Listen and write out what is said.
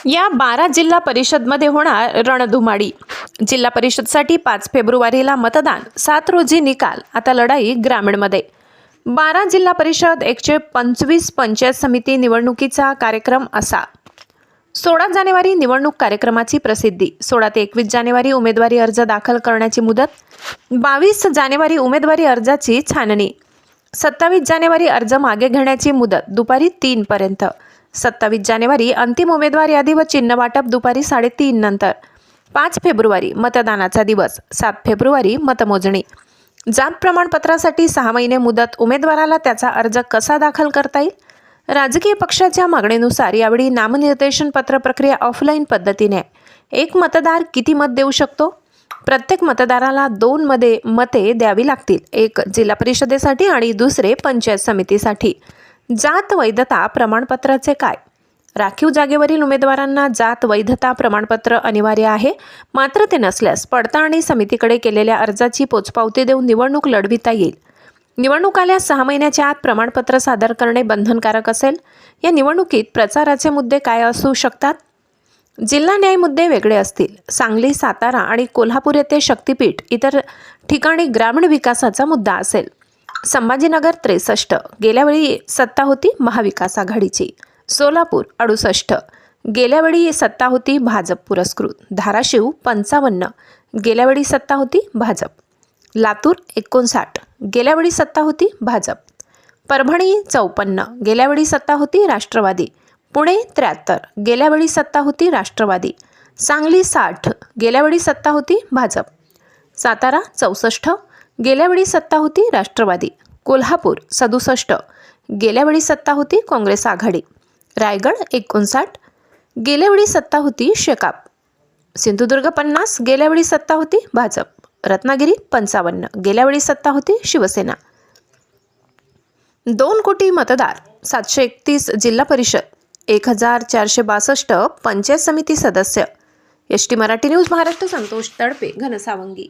या 12 जिल्हा परिषदमध्ये होणार रणधुमाळी। जिल्हा परिषदसाठी 5 फेब्रुवारीला मतदान, 7 रोजी निकाल। आता लढाई ग्रामीणमध्ये। 12 जिल्हा परिषद 125 पंचायत समिती निवडणुकीचा कार्यक्रम असा। 16 जानेवारी निवडणूक कार्यक्रमाची प्रसिद्धी। 16 ते 21 जानेवारी उमेदवारी अर्ज दाखल करण्याची मुदत। 22 जानेवारी उमेदवारी अर्जाची छाननी। 27 जानेवारी अर्ज मागे घेण्याची मुदत दुपारी 3 पर्यंत। 27 जानेवारी अंतिम उमेदवार यादी व चिन्ह वाटप दुपारी 3:30 नंतर। 5 फेब्रुवारी मतदानाचा दिवस। 7 फेब्रुवारी मतमोजणी। जात प्रमाणपत्रासाठी 6 महिने मुदत। उमेदवाराला त्याचा अर्ज कसा दाखल करता येईल? राजकीय पक्षाच्या मागणीनुसार यावेळी नामनिर्देशन पत्र प्रक्रिया ऑफलाईन पद्धतीने। एक मतदार किती मत देऊ शकतो? प्रत्येक मतदाराला 2 मते द्यावी लागतील, एक जिल्हा परिषदेसाठी आणि दुसरे पंचायत समितीसाठी। जात वैधता प्रमाणपत्राचे काय? राखीव जागेवरील उमेदवारांना जात वैधता प्रमाणपत्र अनिवार्य आहे, मात्र ते नसल्यास पडताळणी समितीकडे केलेल्या अर्जाची पोचपावती देऊन निवडणूक लढविता येईल। निवडणूक आल्यास 6 महिन्याच्या आत प्रमाणपत्र सादर करणे बंधनकारक असेल। या निवडणुकीत प्रचाराचे मुद्दे काय असू शकतात? जिल्हा न्याय मुद्दे वेगळे असतील। सांगली, सातारा आणि कोल्हापूर येथे शक्तीपीठ, इतर ठिकाणी ग्रामीण विकासाचा मुद्दा असेल। संभाजीनगर 63, गेल्यावेळी सत्ता होती महाविकास आघाडीची। सोलापूर 68, गेल्यावेळी सत्ता होती भाजप पुरस्कृत। धाराशिव 55, गेल्यावेळी सत्ता होती भाजप। लातूर 59, गेल्यावेळी सत्ता होती भाजप। परभणी 54, गेल्यावेळी सत्ता होती राष्ट्रवादी। पुणे 73, गेल्यावेळी सत्ता होती राष्ट्रवादी। सांगली 60, गेल्यावेळी सत्ता होती भाजप। सातारा 64, गेल्यावेळी सत्ता होती राष्ट्रवादी। कोल्हापूर 67, गेल्यावेळी सत्ता होती काँग्रेस आघाडी। रायगड 59, गेल्यावेळी सत्ता होती शेकाप। सिंधुदुर्ग 50, गेल्यावेळी सत्ता होती भाजप। रत्नागिरी 55, गेल्यावेळी सत्ता होती शिवसेना। 2 कोटी मतदार, 731 जिल्हा परिषद, 1462 पंचायत समिती सदस्य। ST Marathi news Maharashtra, Santosh Tadpe, Ghansawangi.